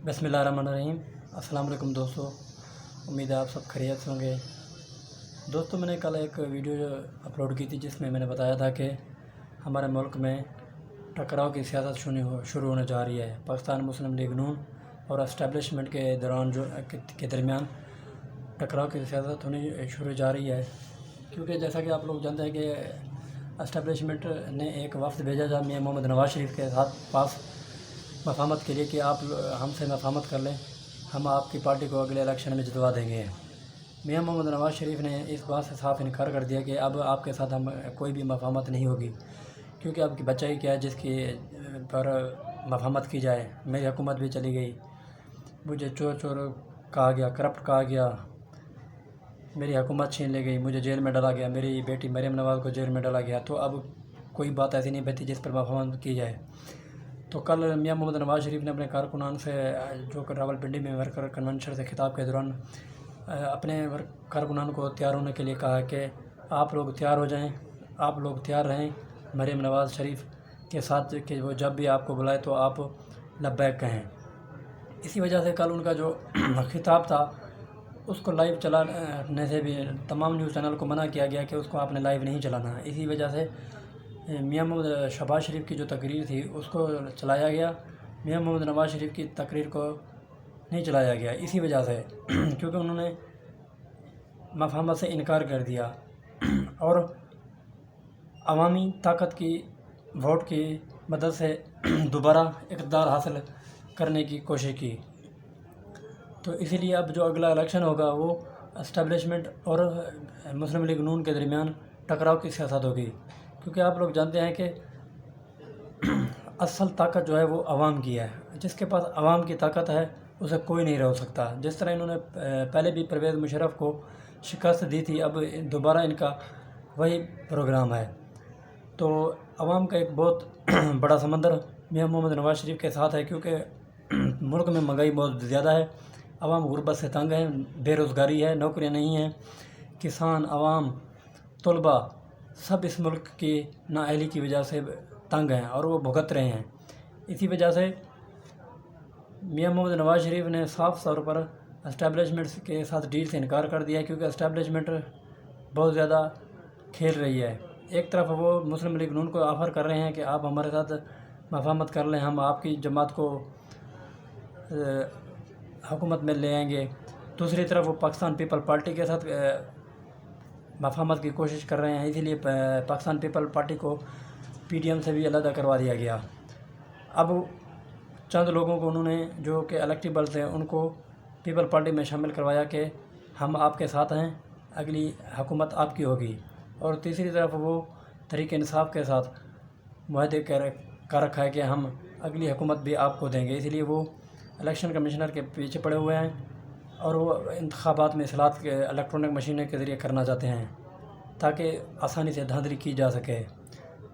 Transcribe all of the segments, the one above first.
बिस्मिल्लाहिर्रहमानिर्रहीम। अस्सलाम वालेकुम दोस्तों, उम्मीद है आप सब खैरियत से होंगे। दोस्तों, मैंने कल एक वीडियो अपलोड की थी जिसमें मैंने बताया था कि हमारे मुल्क में टकराव की सियासत शुरू होने जा रही है। पाकिस्तान मुस्लिम लीग नून और एस्टेब्लिशमेंट के दौरान के दरमियान टकराव की सियासत होनी शुरू जा रही है, क्योंकि जैसा कि आप लोग जानते हैं कि एस्टेब्लिशमेंट ने एक वफ़द भेजा था मियां मोहम्मद नवाज़ शरीफ के पास मफामत के लिए कि आप हमसे मफामत कर लें, हम आपकी पार्टी को अगले इलेक्शन में जितवा देंगे। मियां मोहम्मद नवाज़ शरीफ ने इस बात से साफ इनकार कर दिया कि अब आपके साथ हम कोई भी मफामत नहीं होगी, क्योंकि आपकी बच्चाई क्या है जिसकी पर मफामत की जाए। मेरी हुकूमत भी चली गई, मुझे चोर चोर कहा गया, करप्ट कहा गया, मेरी हुकूमत छीन ली गई, मुझे जेल में डाला गया, मेरी बेटी मरीम नवाज़ को जेल में डाला गया। तो अब कोई बात ऐसी नहीं बची जिस पर मफामत की जाए। तो कल मियां मोहम्मद नवाज़ शरीफ ने अपने कारकुनान से, जो रावलपिंडी में वर्कर कन्वेंशन से खिताब के दौरान अपने कारकुनान को तैयार होने के लिए कहा कि आप लोग तैयार हो जाएं, आप लोग तैयार रहें मरीम नवाज़ शरीफ के साथ कि वो जब भी आपको बुलाए तो आप लब्बैक कहें। इसी वजह से कल उनका जो खिताब था उसको लाइव चलाने से भी तमाम न्यूज़ चैनल को मना किया गया कि उसको आपने लाइव नहीं चलाना। इसी वजह से मियां मोहम्मद शहबाज शरीफ की जो तकरीर थी उसको चलाया गया, मियां मोहम्मद नवाज़ शरीफ की तकरीर को नहीं चलाया गया। इसी वजह से क्योंकि उन्होंने मफाहमत से इनकार कर दिया और अवामी ताकत की वोट की मदद से दोबारा इक़्तिदार हासिल करने की कोशिश की। तो इसीलिए अब जो अगला इलेक्शन होगा वो एस्टेब्लिशमेंट और मुस्लिम लीग नून के दरमियान टकराव की सियासत होगी, क्योंकि आप लोग जानते हैं कि असल ताकत जो है वो अवाम की है। जिसके पास अवाम की ताकत है उसे कोई नहीं रोक सकता। जिस तरह इन्होंने पहले भी परवेज़ मुशर्रफ को शिकस्त दी थी, अब दोबारा इनका वही प्रोग्राम है। तो अवाम का एक बहुत बड़ा समंदर मियां मोहम्मद नवाज़ शरीफ के साथ है, क्योंकि मुल्क में महंगाई बहुत ज़्यादा है, अवाम गुर्बत से तंग है, बेरोज़गारी है, नौकरियां नहीं हैं, किसान, अवाम, तलबा सब इस मुल्क की नाअहली की वजह से तंग हैं और वो भुगत रहे हैं। इसी वजह से मियां मोहम्मद नवाज़ शरीफ ने साफ तौर पर एस्टेब्लिशमेंट के साथ डील से इनकार कर दिया, क्योंकि एस्टेब्लिशमेंट बहुत ज़्यादा खेल रही है। एक तरफ वो मुस्लिम लीग नून को ऑफ़र कर रहे हैं कि आप हमारे साथ मफाहमत कर लें, हम आपकी जमात को हुकूमत में ले आएंगे। दूसरी तरफ वो पाकिस्तान पीपल पार्टी के साथ मफाहमत की कोशिश कर रहे हैं, इसीलिए पाकिस्तान पीपल पार्टी को PDM से भी अलग करवा दिया गया। अब चंद लोगों को उन्होंने जो कि इलेक्टेबल थे उनको पीपल पार्टी में शामिल करवाया कि हम आपके साथ हैं, अगली हुकूमत आपकी होगी। और तीसरी तरफ वो तहरीक इंसाफ के साथ मुआहदे कर रखा है कि हम अगली हुकूमत भी आपको देंगे। इसलिए वो इलेक्शन कमिश्नर के पीछे पड़े हुए हैं और वो इंतखाबात में इस्लाहत के इलेक्ट्रॉनिक मशीनें के ज़रिए करना चाहते हैं ताकि आसानी से धांधली की जा सके।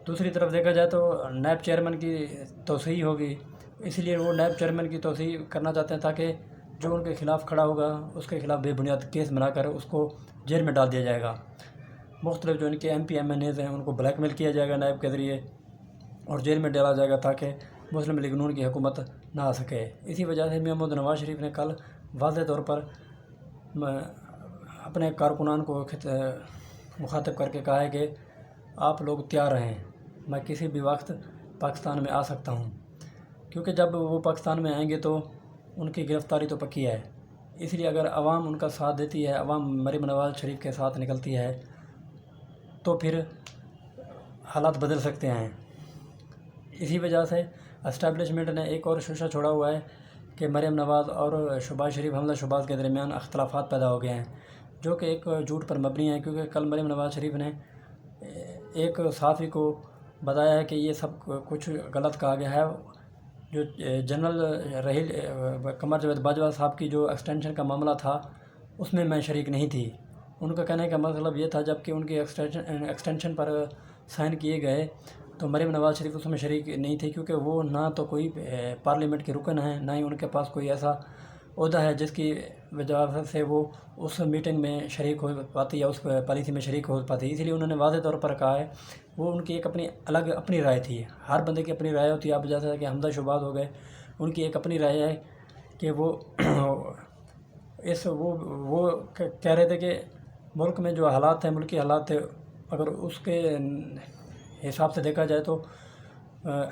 दूसरी तरफ देखा जाए तो नायब चेयरमैन की तोसीह होगी, इसलिए वो नायब चेयरमैन की तोसीह करना चाहते हैं ताकि जो उनके ख़िलाफ़ खड़ा होगा उसके ख़िलाफ़ बेबुनियाद केस बनाकर उसको जेल में डाल दिया जाएगा। मुख्तलिफ जो इनके MP MNAs हैं उनको ब्लैकमेल किया जाएगा नायब के ज़रिए और जेल में डाला जाएगा ताकि मुस्लिम लीग नून की हुकूमत ना आ सके। इसी वजह से मियां मोहम्मद नवाज़ शरीफ ने कल वाज़ेह तौर पर अपने कारकुनान को मुखातिब करके कहा है कि आप लोग तैयार रहें, मैं किसी भी वक्त पाकिस्तान में आ सकता हूं, क्योंकि जब वो पाकिस्तान में आएंगे तो उनकी गिरफ़्तारी तो पक्की है। इसलिए अगर अवाम उनका साथ देती है, अवाम मरीम नवाज़ शरीफ के साथ निकलती है, तो फिर हालात बदल सकते हैं। इसी वजह से एस्टेब्लिशमेंट ने एक और शोशा छोड़ा हुआ है कि मरीम नवाज़ और शहबाज शरीफ, हमजा शहबाज के दरमियान अख्तलाफात पैदा हो गए हैं, जो कि एक झूठ पर मबनी है। क्योंकि कल मरीम नवाज़ शरीफ ने एक सहाफ़ी को बताया है कि ये सब कुछ गलत कहा गया है। जो जनरल रहील कमर जावेद बाजवा साहब की जो एक्सटेंशन का मामला था उसमें मैं शरीक नहीं थी। उनका कहने का मतलब ये था जबकि उनकी एक्सटेंशन पर साइन किए गए तो मरीम नवाज़ शरीफ उसमें शरीक नहीं थी, क्योंकि वो ना तो कोई पार्लियामेंट के रुकन हैं, ना ही उनके पास कोई ऐसा ओहदा है जिसकी वजह से वो उस मीटिंग में शरीक हो पाती या उस पॉलिसी में शरीक हो पाती। इसलिए उन्होंने वाज़ेह तौर पर कहा है, वो उनकी एक अपनी राय थी। हर बंदे की अपनी राय होती है। अब जैसा कि हमजा शहबाज हो गए, उनकी एक अपनी राय है کہ وہ کہہ رہے تھے کہ ملک میں جو حالات ہیں، ملکی حالات تھے، اگر اس کے حساب سے دیکھا جائے تو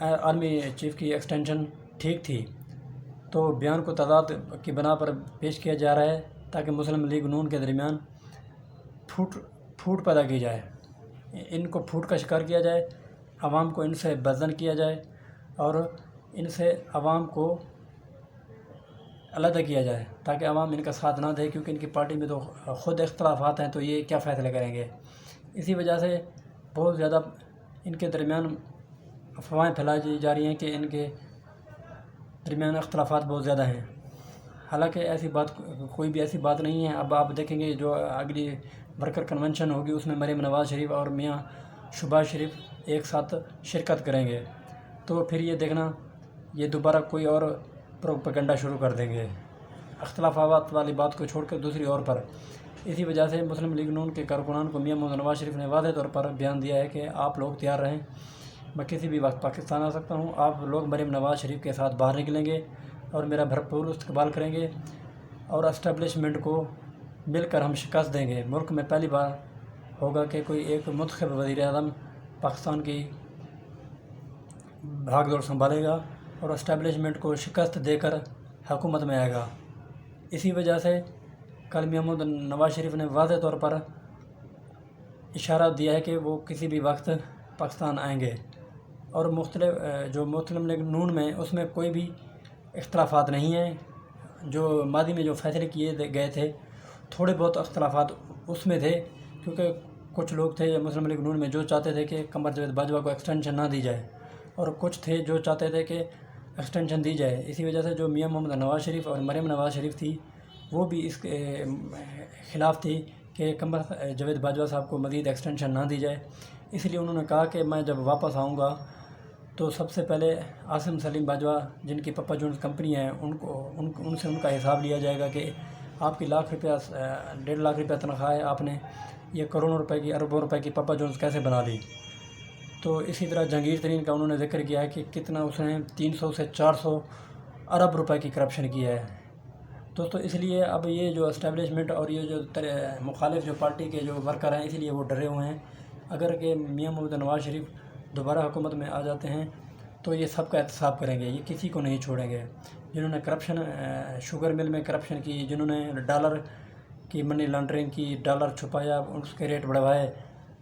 آرمی چیف کی ایکسٹینشن ٹھیک تھی۔ تو بیان کو تضاد کی بنا پر پیش کیا جا رہا ہے تاکہ مسلم لیگ نون کے درمیان پھوٹ پیدا کی جائے، ان کو پھوٹ کا شکار کیا جائے، عوام کو ان سے بدظن کیا جائے اور ان سے عوام کو علیحدہ کیا جائے تاکہ عوام ان کا ساتھ نہ دے، کیونکہ ان کی پارٹی میں تو خود اختلافات ہیں، تو یہ کیا فیصلے کریں گے۔ اسی وجہ سے بہت زیادہ ان کے درمیان افواہیں پھیلائی جا رہی ہیں کہ ان کے درمیان اختلافات بہت زیادہ ہیں، حالانکہ ایسی بات کوئی بھی ایسی بات نہیں ہے۔ اب آپ دیکھیں گے جو اگلی ورکر کنونشن ہوگی اس میں مریم نواز شریف اور میاں شہباز شریف ایک ساتھ شرکت کریں گے، تو پھر یہ دیکھنا یہ دوبارہ کوئی اور پروپیگنڈا شروع کر دیں گے اختلافات والی بات کو چھوڑ کر دوسری اور پر۔ اسی وجہ سے مسلم لیگ نون کے کارکنان کو میاں محمد نواز شریف نے واضح طور پر بیان دیا ہے کہ آپ لوگ تیار رہیں، میں کسی بھی وقت پاکستان آ سکتا ہوں، آپ لوگ مریم نواز شریف کے ساتھ باہر نکلیں گے اور میرا بھرپور استقبال کریں گے اور اسٹیبلشمنٹ کو مل کر ہم شکست دیں گے۔ ملک میں پہلی بار ہوگا کہ کوئی ایک منتخب وزیر اعظم پاکستان کی بھاگ دوڑ سنبھالے گا اور اسٹیبلشمنٹ کو شکست دے کر حکومت میں آئے گا۔ اسی وجہ سے کل میاں محمد نواز شریف نے واضح طور پر اشارہ دیا ہے کہ وہ کسی بھی وقت پاکستان آئیں گے، اور جو مسلم لیگ نون میں اس میں کوئی بھی اختلافات نہیں ہیں۔ جو ماضی میں جو فیصلے کیے گئے تھے تھوڑے بہت اختلافات اس میں تھے، کیونکہ کچھ لوگ تھے مسلم لیگ نون میں جو چاہتے تھے کہ قمر جاوید باجوہ کو ایکسٹینشن نہ دی جائے، اور کچھ تھے جو چاہتے تھے کہ ایکسٹینشن دی جائے۔ اسی وجہ سے جو میاں محمد نواز شریف اور مریم نواز شریف تھی وہ بھی اس کے خلاف تھی کہ قمر جاوید باجوہ صاحب کو مزید ایکسٹینشن نہ دی جائے۔ اس لیے انہوں نے کہا کہ میں جب واپس آؤں گا تو سب سے پہلے عاصم سلیم باجوہ جن کی پپا جونز کمپنی ہے ان سے ان کا حساب لیا جائے گا کہ آپ کی 1.5 لاکھ روپیہ تنخواہ ہے، آپ نے یہ کروڑوں روپے کی اربوں روپے کی پپا جونز کیسے بنا لی۔ تو اسی طرح جہانگیر ترین کا انہوں نے ذکر کیا ہے کہ کتنا اس نے 300 سے 400 ارب روپے کی کرپشن کی ہے۔ دوستو اس لیے اب یہ جو اسٹیبلشمنٹ اور یہ جو مخالف جو پارٹی کے جو ورکر ہیں، اسی لیے وہ ڈرے ہوئے ہیں، اگر کہ میاں محمد نواز شریف دوبارہ حکومت میں آ جاتے ہیں تو یہ سب کا احتساب کریں گے، یہ کسی کو نہیں چھوڑیں گے۔ جنہوں نے کرپشن شوگر مل میں کرپشن کی، جنہوں نے ڈالر کی منی لانڈرنگ کی، ڈالر چھپایا، اس کے ریٹ بڑھوائے،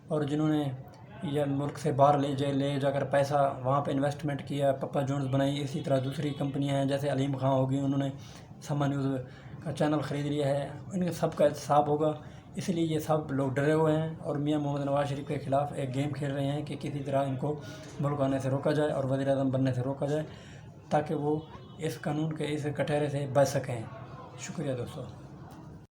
اور جنہوں نے یہ ملک سے باہر لے جا کر پیسہ وہاں پہ انویسٹمنٹ کیا، پپا جونز بنائی، اسی طرح دوسری کمپنیاں ہیں جیسے علیم خان ہوگی، انہوں نے سما نیوز کا چینل خرید لیا ہے، ان سب کا احتساب ہوگا۔ اس لیے یہ سب لوگ ڈرے ہوئے ہیں اور میاں محمد نواز شریف کے خلاف ایک گیم کھیل رہے ہیں کہ کسی طرح ان کو ملک آنے سے روکا جائے اور وزیر اعظم بننے سے روکا جائے، تاکہ وہ اس قانون کے اس کٹہرے سے بچ سکیں۔ شکریہ دوستو۔